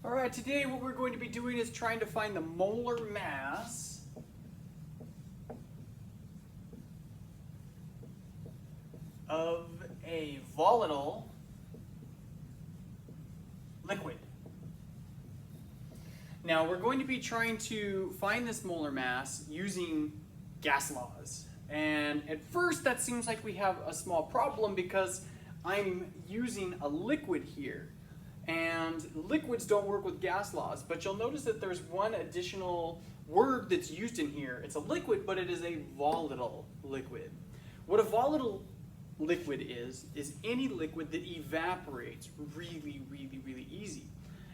All right, today what we're going to be doing is trying to find the molar mass of a volatile liquid. Now we're going to be trying to find this molar mass using gas laws. And at first that seems like we have a small problem because I'm using a liquid here. And liquids don't work with gas laws, but you'll notice that there's one additional word that's used in here. It's a liquid, but it is a volatile liquid. What a volatile liquid is any liquid that evaporates really easy.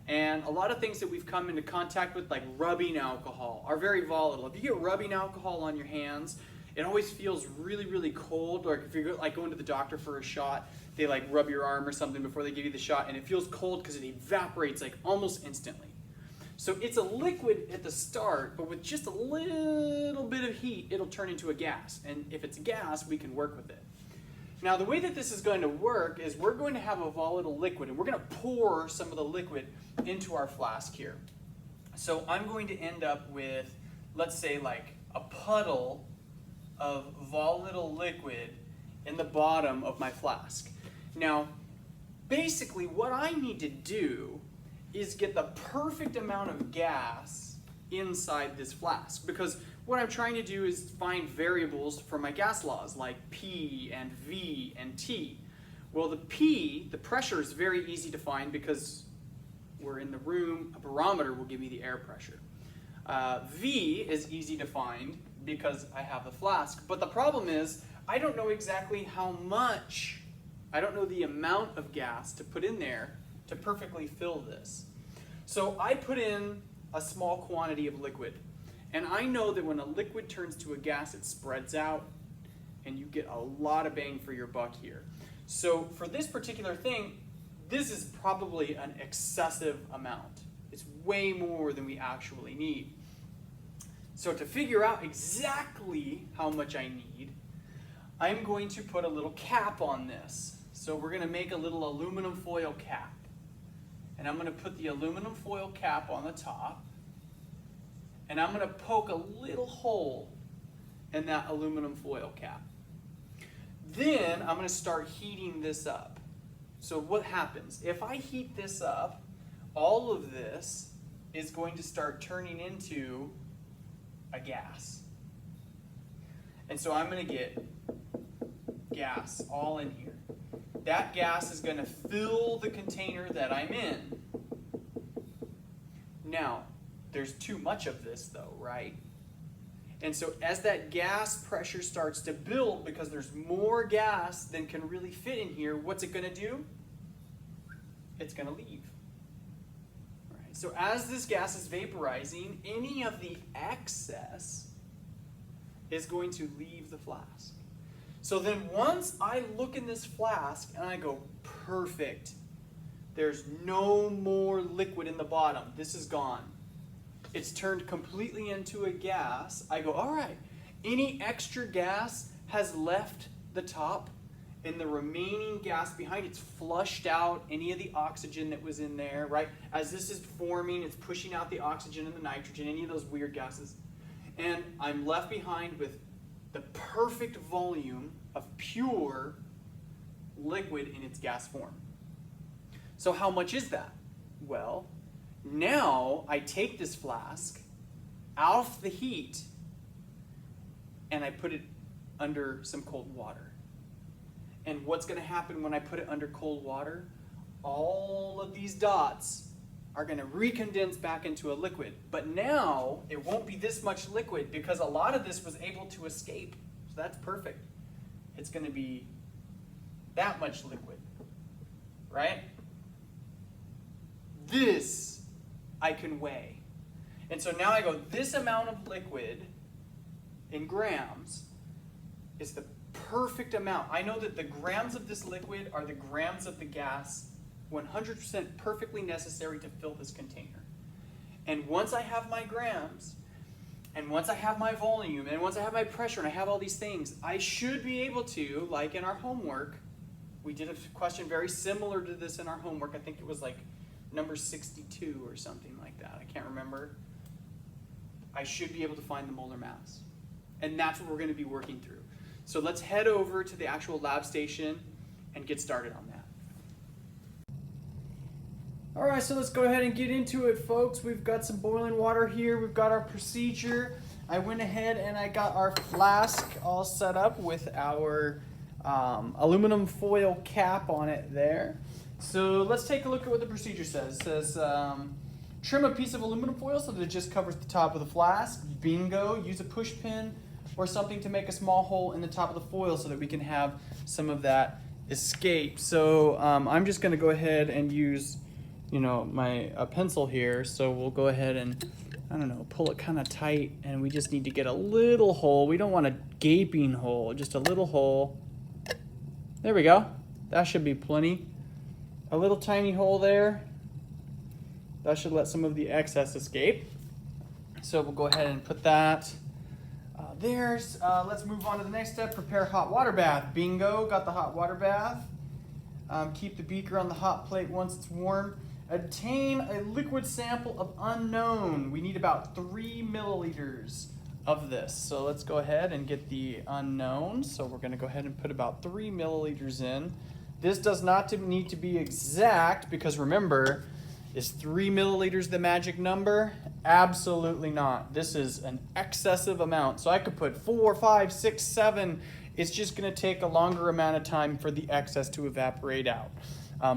And a lot of things that we've come into contact with, like rubbing alcohol, are very volatile. If you get rubbing alcohol on your hands, it always feels really cold. Or if you're like going to the doctor for a shot, they like rub your arm or something before they give you the shot, and it feels cold because it evaporates like almost instantly. So it's a liquid at the start, but with just a little bit of heat, it'll turn into a gas. And if it's a gas, we can work with it. Now the way that this is going to work is we're going to have a volatile liquid, and we're going to pour some of the liquid into our flask here. So I'm going to end up with, let's say, like a puddle of volatile liquid in the bottom of my flask. Now, basically what I need to do is get the perfect amount of gas inside this flask, because what I'm trying to do is find variables for my gas laws like P and V and T. Well, the P, the pressure, is very easy to find because we're in the room. A barometer will give me the air pressure. V is easy to find because I have the flask, but the problem is I don't know exactly how much, I don't know the amount of gas to put in there to perfectly fill this. So I put in a small quantity of liquid, and I know that when a liquid turns to a gas, it spreads out and you get a lot of bang for your buck here. So for this particular thing, this is probably an excessive amount. It's way more than we actually need. So to figure out exactly how much I need, I'm going to put a little cap on this. So we're going to make a little aluminum foil cap. And I'm going to put the aluminum foil cap on the top. And I'm going to poke a little hole in that aluminum foil cap. Then I'm going to start heating this up. So what happens? If I heat this up, all of this is going to start turning into a gas. And so I'm going to get gas all in here. That gas is going to fill the container that I'm in. Now, there's too much of this though, right? And so as that gas pressure starts to build, because there's more gas than can really fit in here, what's it going to do? It's going to leave. Right? So as this gas is vaporizing, any of the excess is going to leave the flask. So then once I look in this flask and I go, perfect, there's no more liquid in the bottom. This is gone. It's turned completely into a gas. I go, all right, any extra gas has left the top, and the remaining gas behind, it's flushed out any of the oxygen that was in there, right? As this is forming, it's pushing out the oxygen and the nitrogen, any of those weird gases. And I'm left behind with the perfect volume of pure liquid in its gas form. So how much is that? Well, now I take this flask off the heat and I put it under some cold water. And what's going to happen when I put it under cold water? All of these dots are going to recondense back into a liquid. But now it won't be this much liquid because a lot of this was able to escape. So that's perfect. It's going to be that much liquid, right? This I can weigh. And so now I go, this amount of liquid in grams is the perfect amount. I know that the grams of this liquid are the grams of the gas, 100% perfectly necessary to fill this container. And once I have my grams, and once I have my volume, and once I have my pressure, and I have all these things, I should be able to, like in our homework, we did a question very similar to this in our homework. I think it was like number 62 or something like that. I can't remember. I should be able to find the molar mass. And that's what we're going to be working through. So let's head over to the actual lab station and get started on that. All right, so let's go ahead and get into it, folks. We've got some boiling water here. We've got our procedure. I went ahead and I got our flask all set up with our aluminum foil cap on it there. So let's take a look at what the procedure says. It says, trim a piece of aluminum foil so that it just covers the top of the flask. Bingo. Use a push pin or something to make a small hole in the top of the foil so that we can have some of that escape. So I'm just going to go ahead and use, my pencil here. So we'll go ahead and, pull it kind of tight, and we just need to get a little hole. We don't want a gaping hole, just a little hole. There we go. That should be plenty. A little tiny hole there. That should let some of the excess escape. So we'll go ahead and put that let's move on to the next step. Prepare hot water bath. Bingo, got the hot water bath. Keep the beaker on the hot plate once it's warm. Obtain a liquid sample of unknown. We need about 3 milliliters of this. So let's go ahead and get the unknown. So we're going to go ahead and put about 3 milliliters in. This does not need to be exact, because remember, is 3 milliliters the magic number? Absolutely not. This is an excessive amount. So I could put 4, 5, 6, 7. It's just going to take a longer amount of time for the excess to evaporate out.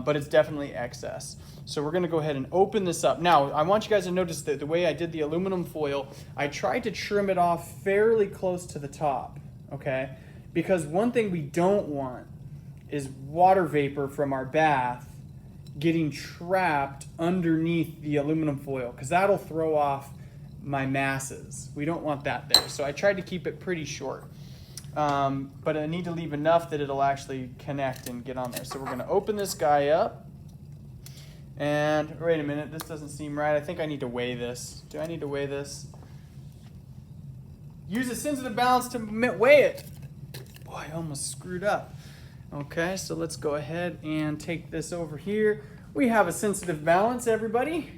But it's definitely excess. So we're going to go ahead and open this up. Now, I want you guys to notice that the way I did the aluminum foil, I tried to trim it off fairly close to the top, okay? Because one thing we don't want is water vapor from our bath getting trapped underneath the aluminum foil, because that'll throw off my masses. We don't want that there. So I tried to keep it pretty short. But I need to leave enough that it'll actually connect and get on there. So we're going to open this guy up. And wait a minute, this doesn't seem right. I think I need to weigh this. Do I need to weigh this? Use a sensitive balance to weigh it. Boy, I almost screwed up. Okay, so let's go ahead and take this over here. We have a sensitive balance, everybody.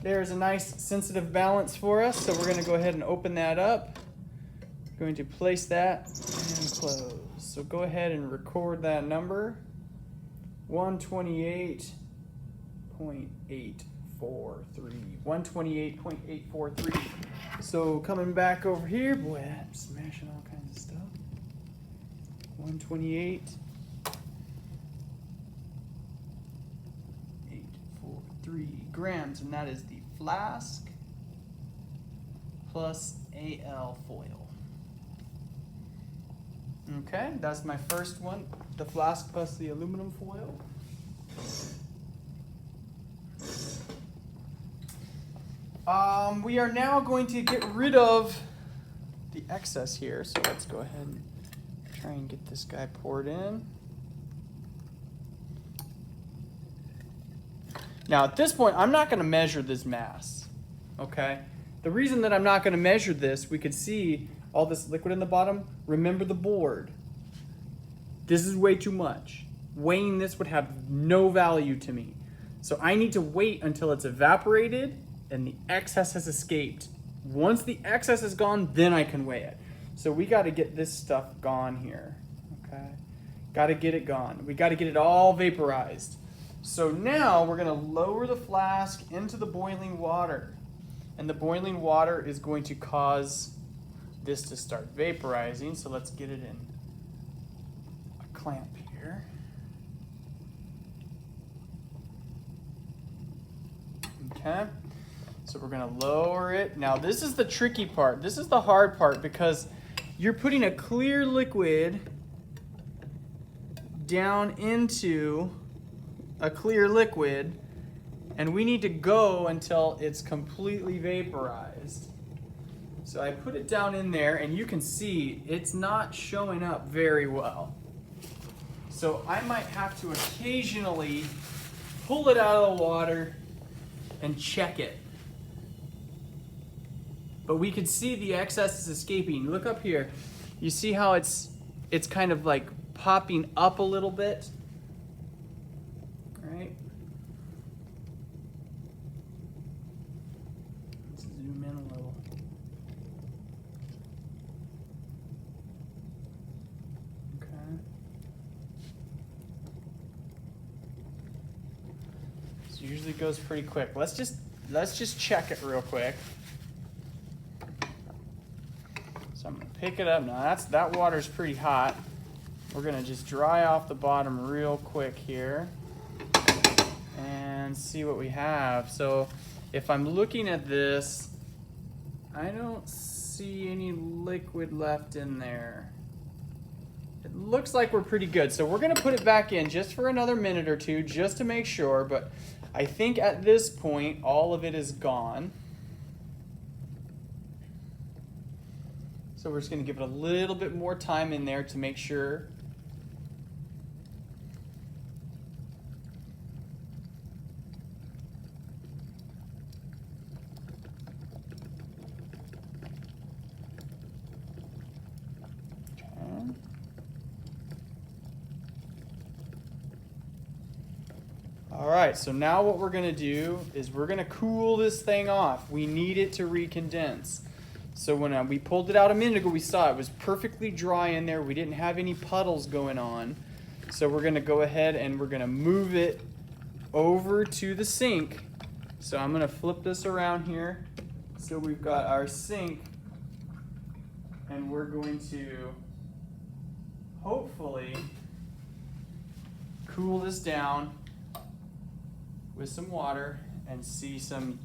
There's a nice sensitive balance for us. So we're going to go ahead and open that up. Going to place that and close. So go ahead and record that number. 128.843. 128.843. So coming back over here, boy, I'm smashing all kinds of stuff. 128.843 grams, and that is the flask plus AL foil. Okay, that's my first one, the flask plus the aluminum foil. We are now going to get rid of the excess here, so let's go ahead and try and get this guy poured in. Now at this point, I'm not going to measure this mass, okay? The reason that I'm not going to measure this, we could see all this liquid in the bottom. Remember the board. This is way too much. Weighing this would have no value to me. So I need to wait until it's evaporated and the excess has escaped. Once the excess is gone, then I can weigh it. So we got to get this stuff gone here, okay? Got to get it gone. We got to get it all vaporized. So now we're going to lower the flask into the boiling water. And the boiling water is going to cause this to start vaporizing. So let's get it in a clamp here. Okay. So we're going to lower it. Now this is the tricky part. This is the hard part, because you're putting a clear liquid down into a clear liquid, and we need to go until it's completely vaporized. So I put it down in there, and you can see it's not showing up very well. So I might have to occasionally pull it out of the water and check it. But we can see the excess is escaping. Look up here. You see how it's kind of like popping up a little bit? Right? goes pretty quick. Let's just check it real quick. So I'm gonna pick it up. Now that water's pretty hot. We're gonna just dry off the bottom real quick here and see what we have. So if I'm looking at this, I don't see any liquid left in there. It looks like we're pretty good. So we're gonna put it back in just for another minute or two just to make sure, but I think at this point all of it is gone. So we're just gonna give it a little bit more time in there to make sure. All right, so now what we're gonna do is we're gonna cool this thing off. We need it to recondense. So when we pulled it out a minute ago, we saw it was perfectly dry in there. We didn't have any puddles going on. So we're gonna go ahead and we're gonna move it over to the sink. So I'm gonna flip this around here. So we've got our sink, and we're going to hopefully cool this down with some water and see some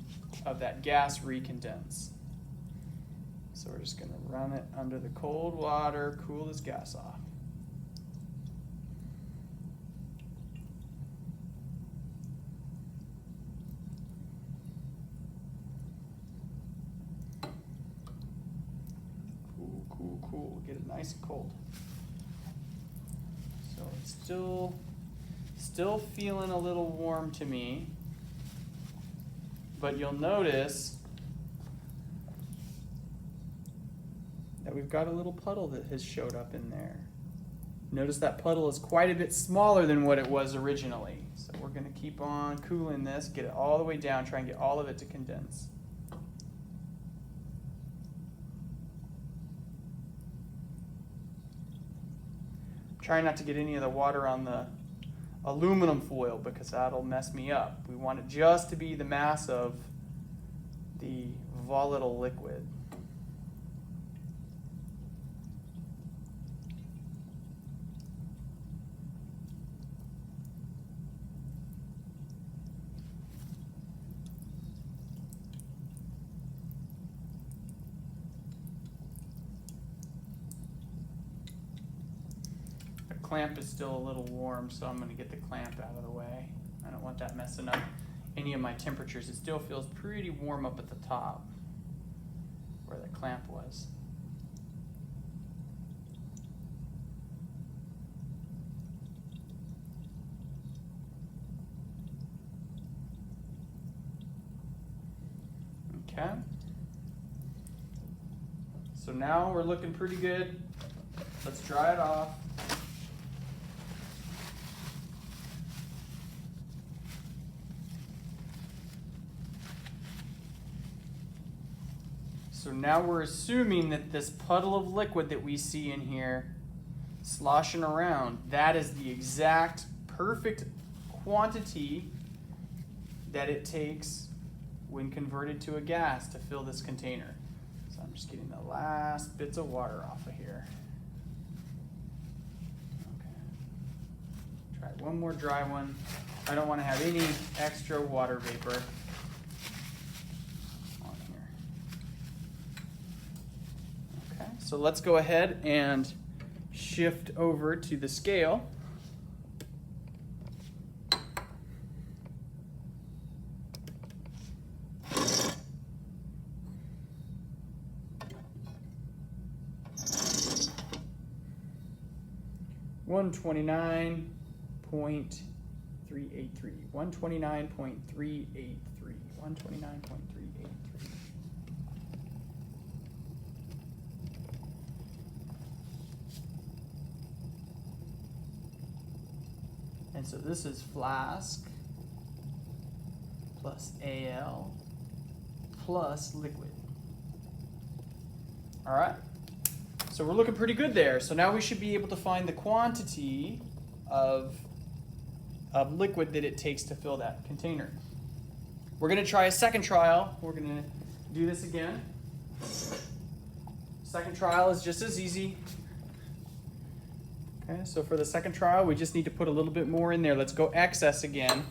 of that gas recondense. So we're just gonna run it under the cold water, cool this gas off. Cool, cool, cool, get it nice and cold. So it's still feeling a little warm to me, but you'll notice that we've got a little puddle that has showed up in there. Notice that puddle is quite a bit smaller than what it was originally. So we're gonna keep on cooling this, get it all the way down, try and get all of it to condense. Try not to get any of the water on the aluminum foil because that'll mess me up. We want it just to be the mass of the volatile liquid. Clamp is still a little warm, so I'm going to get the clamp out of the way. I don't want that messing up any of my temperatures. It still feels pretty warm up at the top where the clamp was. Okay. So now we're looking pretty good. Let's dry it off. So now we're assuming that this puddle of liquid that we see in here sloshing around, that is the exact perfect quantity that it takes when converted to a gas to fill this container. So I'm just getting the last bits of water off of here. Okay. Try one more dry one. I don't want to have any extra water vapor. So let's go ahead and shift over to the scale. $129.383. $129.383. $129.383. And so this is flask plus AL plus liquid. All right, so we're looking pretty good there. So now we should be able to find the quantity of liquid that it takes to fill that container. We're going to try a second trial. We're going to do this again. Second trial is just as easy. Okay, so for the second trial, we just need to put a little bit more in there. Let's go excess again,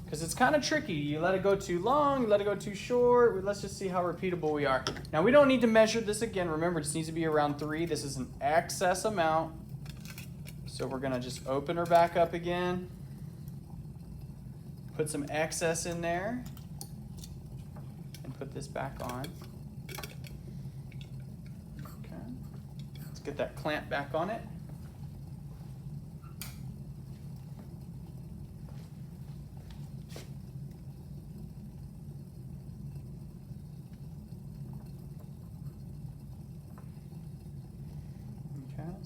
because it's kind of tricky. You let it go too long, you let it go too short. Let's just see how repeatable we are. Now, we don't need to measure this again. Remember, it just needs to be around 3. This is an excess amount. So we're going to just open her back up again. Put some excess in there. And put this back on. Okay. Let's get that clamp back on it.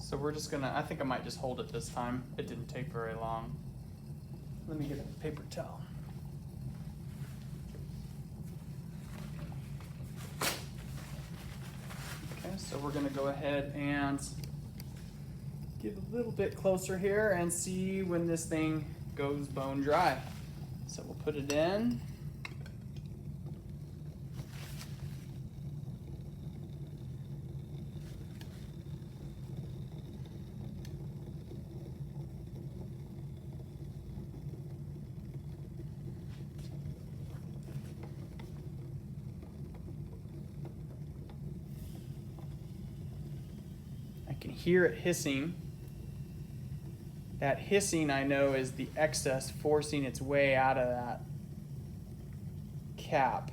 So we're just gonna, I think I might just hold it this time. It didn't take very long. Let me get a paper towel. Okay, so we're gonna go ahead and get a little bit closer here and see when this thing goes bone dry. So we'll put it in. I can hear it hissing. That hissing, I know, is the excess forcing its way out of that cap.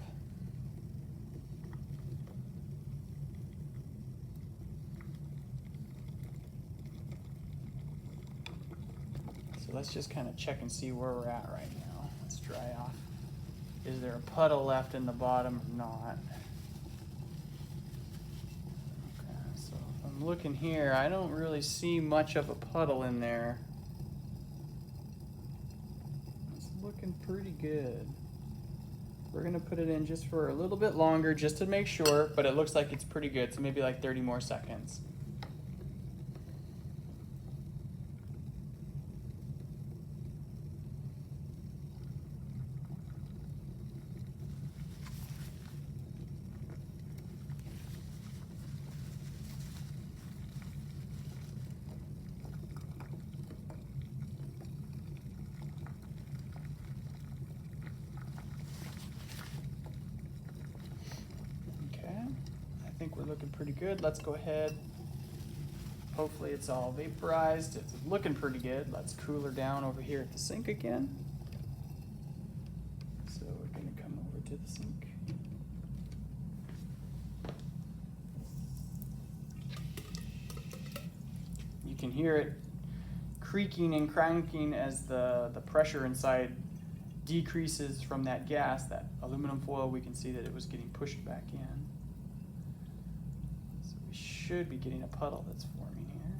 So let's just kind of check and see where we're at right now. Let's dry off. Is there a puddle left in the bottom or not? I'm looking here, I don't really see much of a puddle in there. It's looking pretty good. We're gonna put it in just for a little bit longer just to make sure, but it looks like it's pretty good, so maybe like 30 more seconds. I think we're looking pretty good. Let's go ahead. Hopefully it's all vaporized. It's looking pretty good. Let's cool her down over here at the sink again. So we're going to come over to the sink. You can hear it creaking and cranking as the pressure inside decreases from that gas, that aluminum foil. We can see that it was getting pushed back in. Should be getting a puddle that's forming here.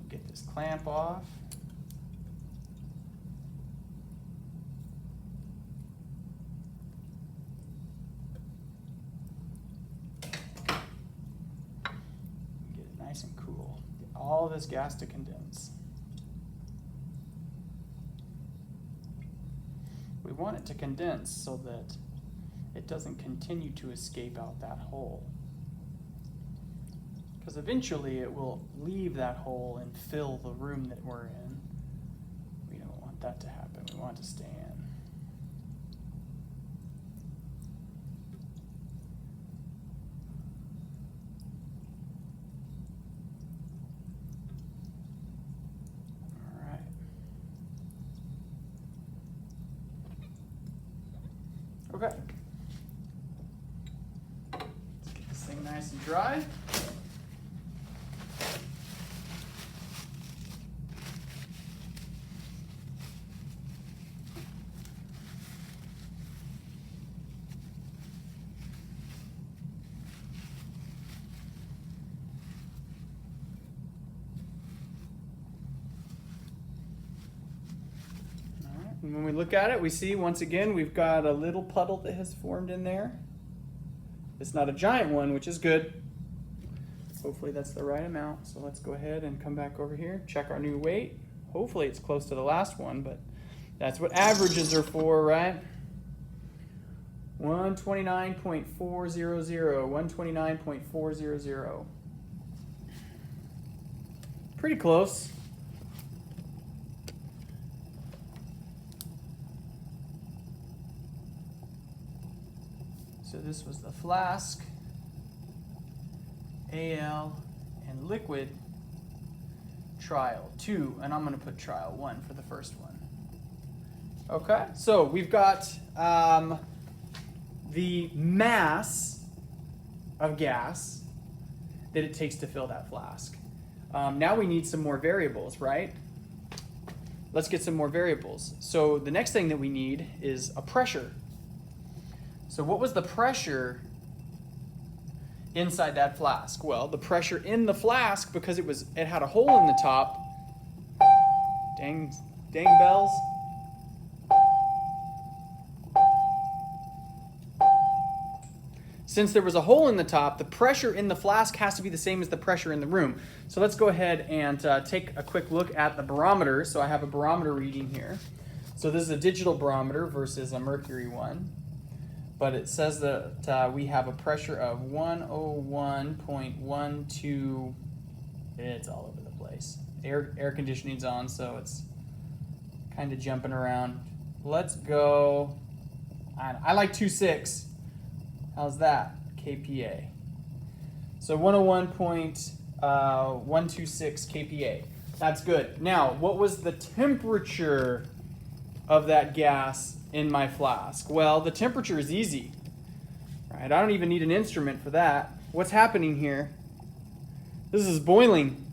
Get this clamp off. Get it nice and cool. Get all this gas to condense. We want it to condense so that it doesn't continue to escape out that hole. Because eventually it will leave that hole and fill the room that we're in. We don't want that to happen. We want it to stay in. Okay. Let's get this thing nice and dry. And when we look at it, we see once again we've got a little puddle that has formed in there. It's not a giant one, which is good. Hopefully that's the right amount. So let's go ahead and come back over here, check our new weight. Hopefully it's close to the last one, but that's what averages are for, right? 129.400, 129.400. Pretty close. So this was the flask, AL, and liquid trial 2, and I'm going to put trial 1 for the first one. Okay, so we've got the mass of gas that it takes to fill that flask. Now we need some more variables, right? Let's get some more variables. So the next thing that we need is a pressure. So what was the pressure inside that flask? Well, the pressure in the flask, because it had a hole in the top. Dang bells. Since there was a hole in the top, the pressure in the flask has to be the same as the pressure in the room. So let's go ahead and take a quick look at the barometer. So I have a barometer reading here. So this is a digital barometer versus a mercury one. But it says that we have a pressure of 101.12. It's all over the place. Air conditioning's on, so it's kind of jumping around. Let's go. I like 2.6. How's that? kPa. So 101.126 kPa. That's good. Now, what was the temperature of that gas in my flask? Well, the temperature is easy, right? I don't even need an instrument for that. What's happening here? This is boiling.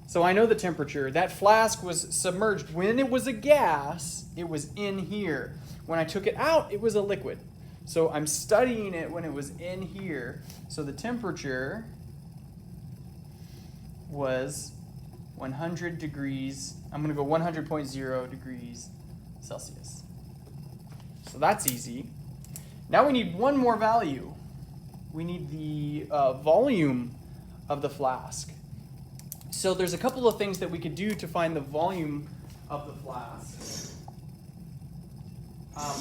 So I know the temperature. That flask was submerged. When it was a gas, it was in here. When I took it out, it was a liquid. So I'm studying it when it was in here. So the temperature was 100 degrees. I'm going to go 100.0 degrees Celsius. So that's easy. Now we need one more value. We need the volume of the flask. So there's a couple of things that we could do to find the volume of the flask.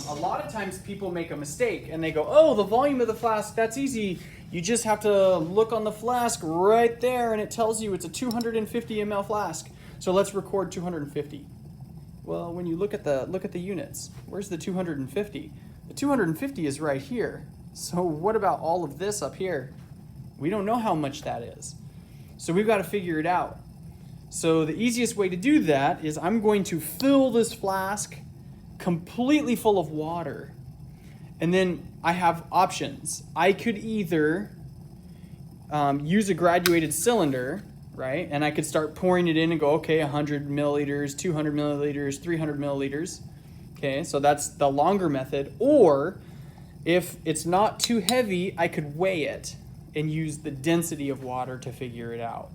A lot of times people make a mistake and they go, oh, the volume of the flask, that's easy. You just have to look on the flask right there and it tells you it's a 250 ml flask. So let's record 250. Well, when you look at the units, where's the 250? The 250 is right here. So what about all of this up here? We don't know how much that is. So we've got to figure it out. So the easiest way to do that is I'm going to fill this flask completely full of water. And then I have options. I could either use a graduated cylinder, right? And I could start pouring it in and go, okay, 100 milliliters, 200 milliliters, 300 milliliters. Okay, so that's the longer method. Or if it's not too heavy, I could weigh it and use the density of water to figure it out.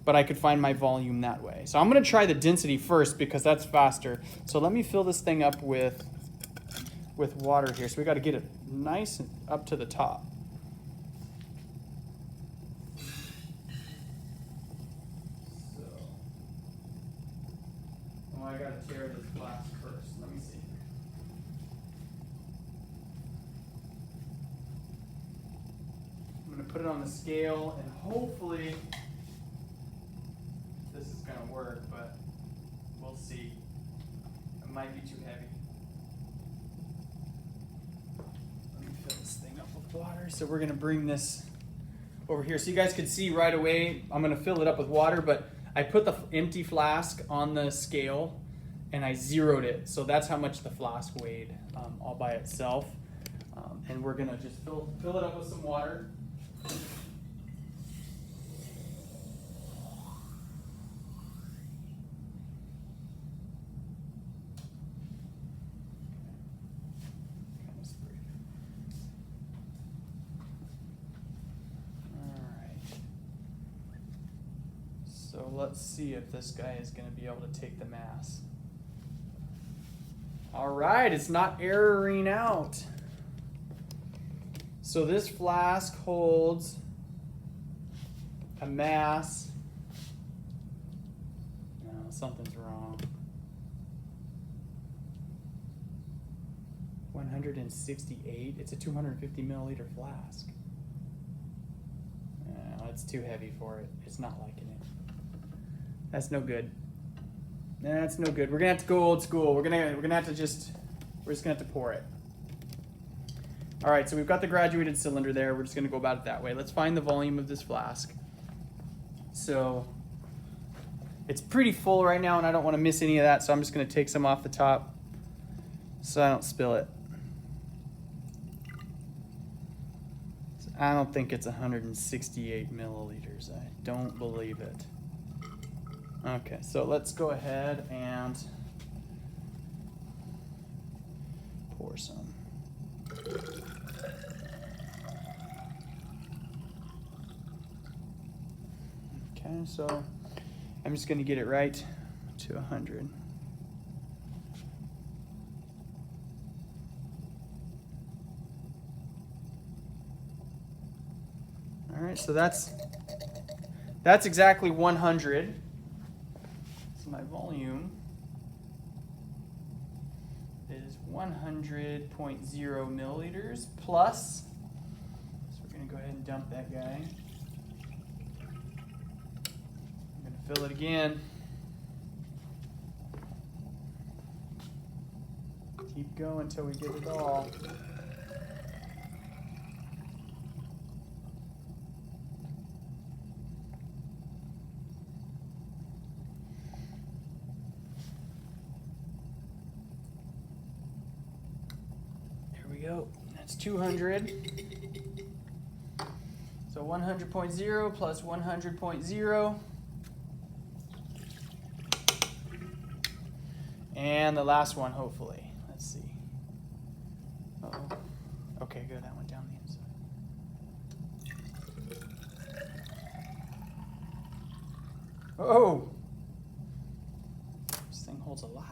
But I could find my volume that way. So I'm gonna try the density first because that's faster. So let me fill this thing up with water here. So we gotta get it nice and up to the top. I gotta tear this flask first. Let me see. I'm gonna put it on the scale and hopefully this is gonna work, but we'll see. It might be too heavy. Let me fill this thing up with water. So we're gonna bring this over here. So you guys can see right away, I'm gonna fill it up with water, but I put the empty flask on the scale and I zeroed it. So that's how much the flask weighed all by itself. And we're gonna just fill it up with some water. So let's see if this guy is going to be able to take the mass. All right, it's not erroring out. So this flask holds a mass. No, something's wrong. 168. It's a 250 milliliter flask. No, it's too heavy for it. It's not liking it. That's no good. That's no good. We're gonna have to go old school. We're just gonna have to pour it. All right, so we've got the graduated cylinder there. We're just gonna go about it that way. Let's find the volume of this flask. So it's pretty full right now, and I don't want to miss any of that, so I'm just gonna take some off the top so I don't spill it. So I don't think it's 168 milliliters. I don't believe it. Okay, so let's go ahead and pour some. Okay, so I'm just going to get it right to 100. All right, so that's exactly 100. So my volume is 100.0 milliliters plus, so we're going to go ahead and dump that guy. I'm going to fill it again. Keep going until we get it all. Go. That's 200. So 100.0 plus 100.0. And the last one, hopefully. Let's see. Uh-oh. Okay, good. That went down the inside. Oh! This thing holds a lot.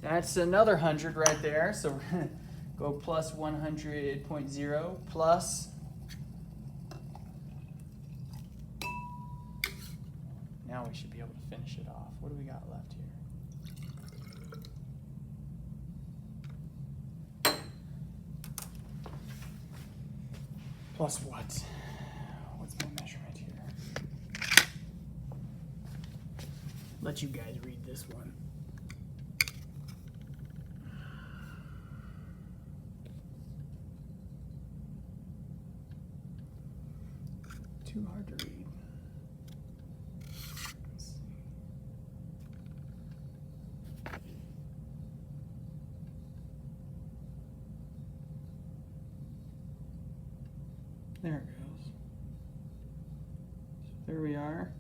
That's another 100 right there. So we're going to go plus 100.0 plus. Now we should be able to finish it off. What do we got left here? Plus what? What's my measurement here? Let you guys read this one. Too hard to read. Let's see. There it goes. So there we are.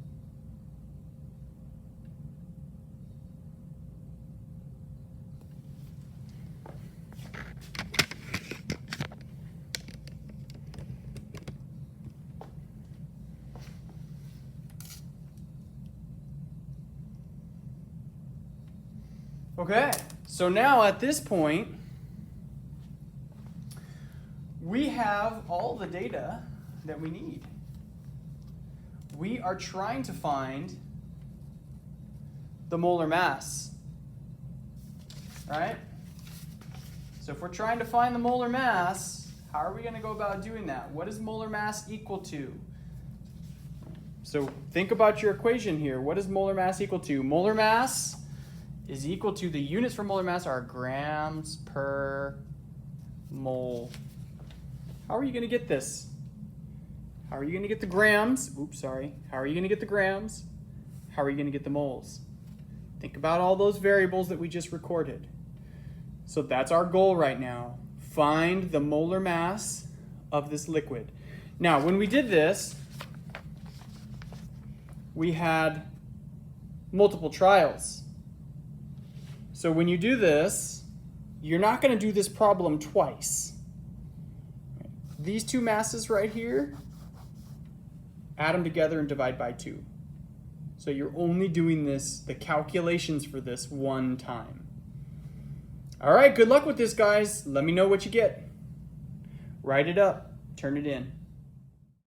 Okay, so now at this point, we have all the data that we need. We are trying to find the molar mass, right? So if we're trying to find the molar mass, how are we going to go about doing that? What is molar mass equal to? So think about your equation here. What is molar mass equal to? Molar mass is equal to, the units for molar mass are grams per mole. How are you going to get this? How are you going to get the grams? Oops, sorry. How are you going to get the grams? How are you going to get the moles? Think about all those variables that we just recorded. So that's our goal right now. Find the molar mass of this liquid. Now, when we did this, we had multiple trials. So when you do this, you're not going to do this problem twice. These two masses right here, add them together and divide by 2. So you're only doing this, the calculations for this, one time. All right, good luck with this, guys. Let me know what you get. Write it up, turn it in.